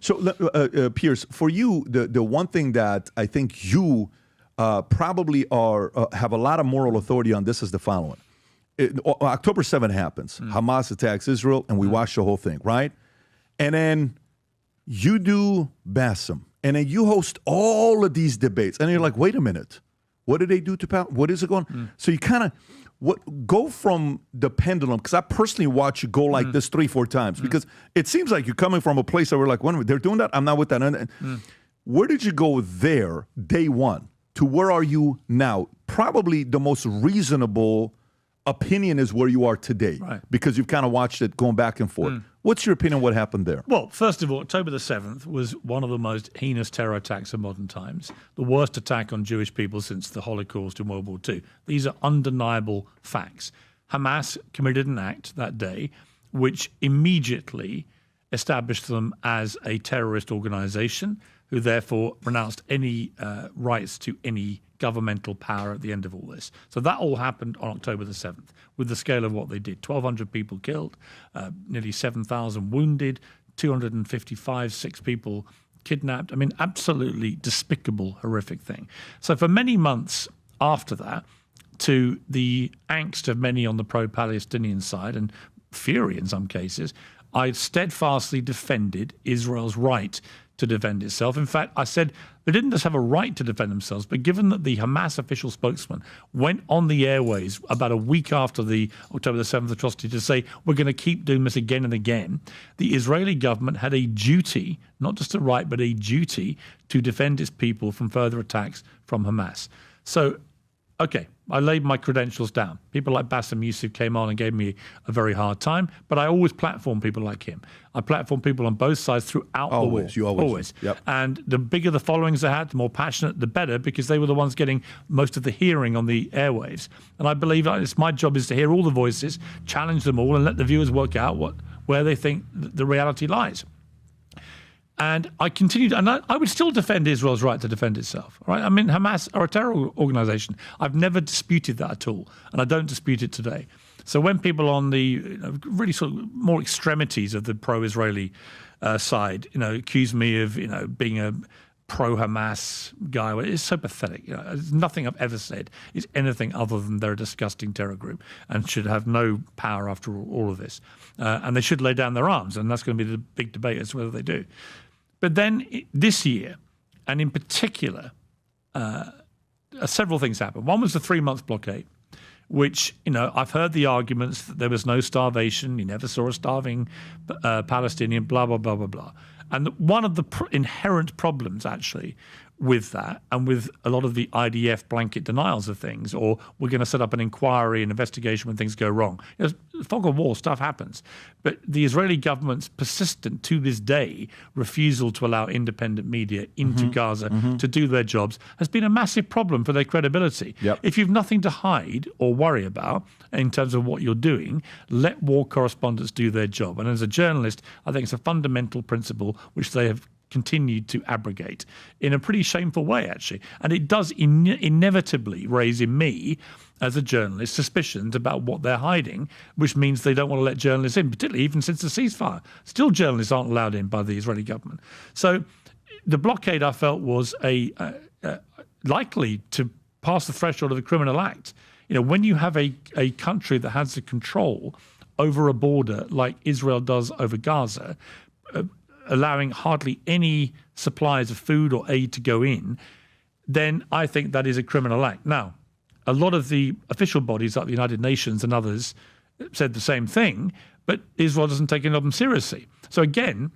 So, Piers, for you, the one thing that I think you probably have a lot of moral authority on this is the following. October 7th happens. Hamas attacks Israel, and we watch the whole thing, right? And then you do Bassem, and then you host all of these debates, and you're like, wait a minute, what did they do to Palestine? What is it going? So you kind of go from the pendulum, because I personally watch you go like this 3-4 times, because it seems like you're coming from a place that we're like, when they're doing that, I'm not with that. And where did you go there, day one, to where are you now? Probably the most reasonable opinion is where you are today, right? Because you've kind of watched it going back and forth. What's your opinion on what happened there? Well, first of all, October the 7th was one of the most heinous terror attacks of modern times, the worst attack on Jewish people since the Holocaust in World War II. These are undeniable facts. Hamas committed an act that day which immediately established them as a terrorist organization, who therefore renounced any rights to any governmental power at the end of all this. So that all happened on October the 7th with the scale of what they did. 1,200 people killed, nearly 7,000 wounded, 6 people kidnapped. I mean, absolutely despicable, horrific thing. So for many months after that, to the angst of many on the pro-Palestinian side and fury in some cases, I steadfastly defended Israel's right to defend itself. In fact, I said they didn't just have a right to defend themselves, but given that the Hamas official spokesman went on the airways about a week after the October the 7th atrocity to say, we're going to keep doing this again and again, the Israeli government had a duty, not just a right, but a duty to defend its people from further attacks from Hamas. So, okay, I laid my credentials down. People like Bassem Youssef came on and gave me a very hard time, but I always platform people like him. I platform people on both sides throughout the war. You always. Yep. And the bigger the followings they had, the more passionate, the better, because they were the ones getting most of the hearing on the airwaves. And I believe it's my job is to hear all the voices, challenge them all, and let the viewers work out where they think the reality lies. And I continued, and I would still defend Israel's right to defend itself. Right? I mean, Hamas are a terror organization. I've never disputed that at all, and I don't dispute it today. So when people on the really sort of more extremities of the pro-Israeli side, accuse me of being a pro-Hamas guy, well, it's so pathetic. Nothing I've ever said is anything other than they're a disgusting terror group and should have no power after all of this. And they should lay down their arms, and that's going to be the big debate as to whether they do. But then this year, and in particular, several things happened. One was the 3-month blockade, which, I've heard the arguments that there was no starvation, you never saw a starving Palestinian, blah, blah, blah, blah, blah. And one of the inherent problems, actually, with that, and with a lot of the IDF blanket denials of things, or we're going to set up an inquiry and investigation when things go wrong. Fog of war, stuff happens. But the Israeli government's persistent, to this day, refusal to allow independent media into Gaza to do their jobs has been a massive problem for their credibility. Yep. If you've nothing to hide or worry about in terms of what you're doing, let war correspondents do their job. And as a journalist, I think it's a fundamental principle which they have continued to abrogate in a pretty shameful way, actually. And it does inevitably raise in me, as a journalist, suspicions about what they're hiding, which means they don't want to let journalists in, particularly even since the ceasefire. Still, journalists aren't allowed in by the Israeli government. So the blockade, I felt, was likely to pass the threshold of a criminal act. When you have a country that has the control over a border like Israel does over Gaza, allowing hardly any supplies of food or aid to go in, then I think that is a criminal act. Now, a lot of the official bodies like the United Nations and others said the same thing, but Israel doesn't take any of them seriously. So again,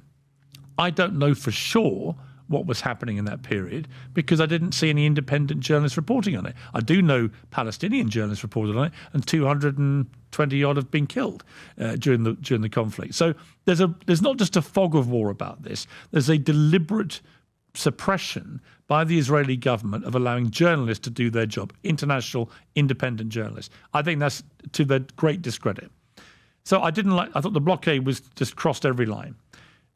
I don't know for sure what was happening in that period because I didn't see any independent journalists reporting on it. I do know Palestinian journalists reported on it, and 220 odd have been killed during the conflict. So there's not just a fog of war about this. There's a deliberate suppression by the Israeli government of allowing journalists to do their job, international independent journalists. I think that's to their great discredit. So I thought the blockade was just crossed every line.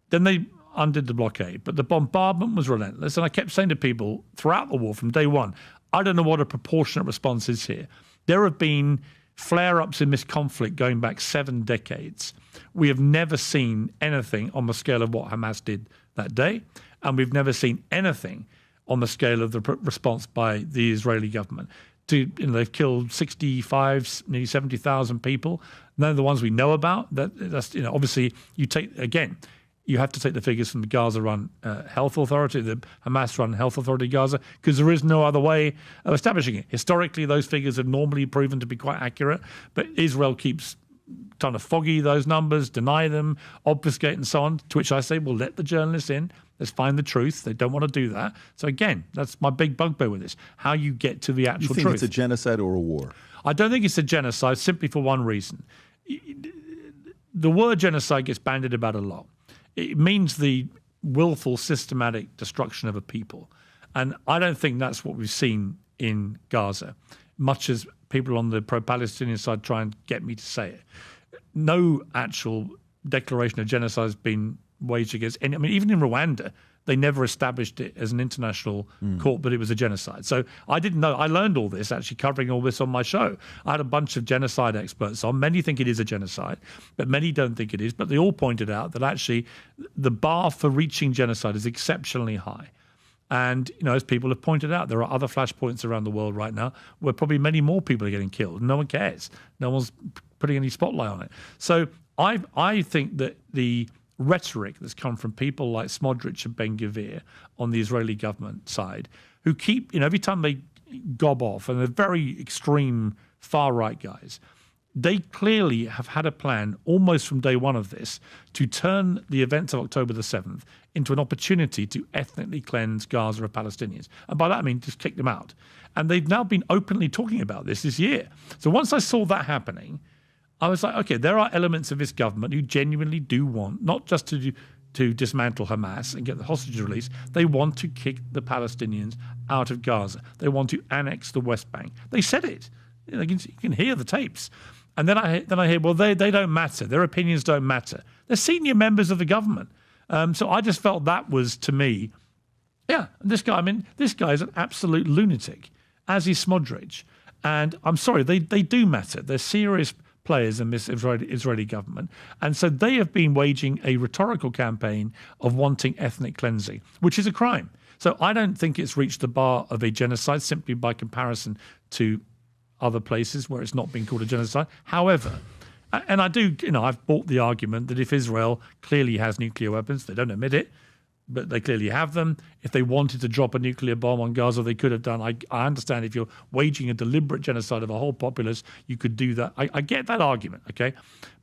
Then they undid the blockade, but the bombardment was relentless. And I kept saying to people throughout the war from day one, I don't know what a proportionate response is here. There have been flare-ups in this conflict going back 7 decades. We have never seen anything on the scale of what Hamas did that day. And we've never seen anything on the scale of the response by the Israeli government. They've killed 65, nearly 70,000 people. None of the ones we know about. That's obviously you have to take the figures from the Gaza-run health authority, the Hamas-run health authority Gaza, because there is no other way of establishing it. Historically, those figures have normally proven to be quite accurate, but Israel keeps trying to foggy those numbers, deny them, obfuscate, and so on. To which I say, well, let the journalists in. Let's find the truth. They don't want to do that. So again, that's my big bugbear with this, how you get to the actual truth. You think it's a genocide or a war? I don't think it's a genocide simply for one reason. The word genocide gets bandied about a lot. It means the willful, systematic destruction of a people. And I don't think that's what we've seen in Gaza, much as people on the pro-Palestinian side try and get me to say it. No actual declaration of genocide has been waged against any. I mean, even in Rwanda, they never established it as an international court, but it was a genocide. So I didn't know. I learned all this actually covering all this on my show. I had a bunch of genocide experts on. Many think it is a genocide, but many don't think it is. But they all pointed out that actually the bar for reaching genocide is exceptionally high. And, as people have pointed out, there are other flashpoints around the world right now where probably many more people are getting killed. No one cares. No one's putting any spotlight on it. So I think that the rhetoric that's come from people like Smotrich and Ben-Gvir on the Israeli government side, who keep, every time they gob off, and they're very extreme far-right guys, they clearly have had a plan almost from day one of this to turn the events of October the 7th into an opportunity to ethnically cleanse Gaza of Palestinians. And by that I mean just kick them out. And they've now been openly talking about this year. So once I saw that happening, I was like, okay, there are elements of this government who genuinely do want not just to dismantle Hamas and get the hostages released. They want to kick the Palestinians out of Gaza. They want to annex the West Bank. They said it. You can hear the tapes. And then I hear, well, they don't matter. Their opinions don't matter. They're senior members of the government. So I just felt that was, to me, this guy is an absolute lunatic, as is Smotrich. And I'm sorry, they do matter. They're serious players in this Israeli government. And so they have been waging a rhetorical campaign of wanting ethnic cleansing, which is a crime. So I don't think it's reached the bar of a genocide simply by comparison to other places where it's not been called a genocide. However, and I do, I've bought the argument that if Israel clearly has nuclear weapons, they don't admit it, but they clearly have them. If they wanted to drop a nuclear bomb on Gaza, they could have done. I understand if you're waging a deliberate genocide of a whole populace, you could do that. I get that argument, okay?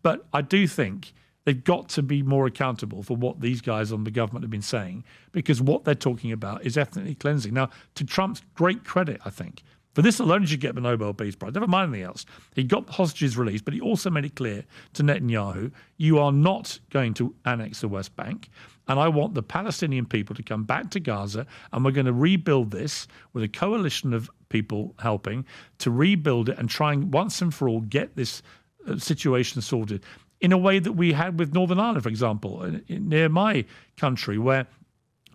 But I do think they've got to be more accountable for what these guys on the government have been saying, because what they're talking about is ethnically cleansing. Now, to Trump's great credit, I think, for this alone, he should get the Nobel Peace Prize. Never mind anything else. He got hostages released, but he also made it clear to Netanyahu, you are not going to annex the West Bank, and I want the Palestinian people to come back to Gaza, and we're going to rebuild this with a coalition of people helping to rebuild it and trying once and for all get this situation sorted in a way that we had with Northern Ireland, for example, near my country, where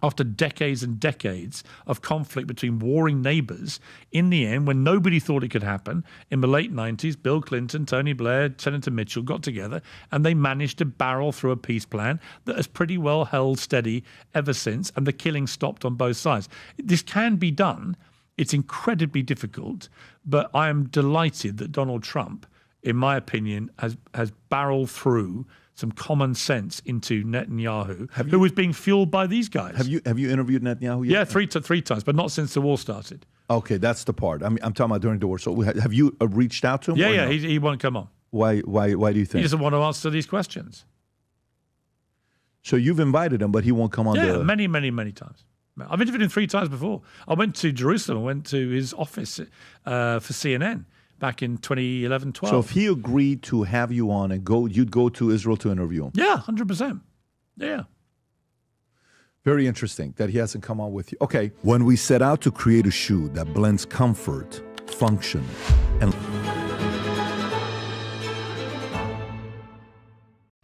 after decades and decades of conflict between warring neighbors, in the end, when nobody thought it could happen, in the late 90s, Bill Clinton, Tony Blair, Senator Mitchell got together and they managed to barrel through a peace plan that has pretty well held steady ever since, and the killing stopped on both sides. This can be done. It's incredibly difficult, but I am delighted that Donald Trump, in my opinion, has barreled through some common sense into Netanyahu, who was being fueled by these guys. Have you interviewed Netanyahu yet? Yeah, three times, but not since the war started. Okay, that's the part. I'm talking about during the war. So have you reached out to him? Yeah, no? he won't come on. Why do you think? He doesn't want to answer these questions. So you've invited him, but he won't come on. Yeah, many times. I've interviewed him 3 times before. I went to Jerusalem. I went to his office for CNN. Back in 2011-12. So if he agreed to have you on and you'd go to Israel to interview him? Yeah, 100%. Yeah. Very interesting that he hasn't come on with you. Okay. When we set out to create a shoe that blends comfort, function, and...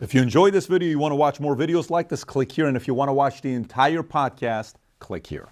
If you enjoyed this video, you want to watch more videos like this, click here. And if you want to watch the entire podcast, click here.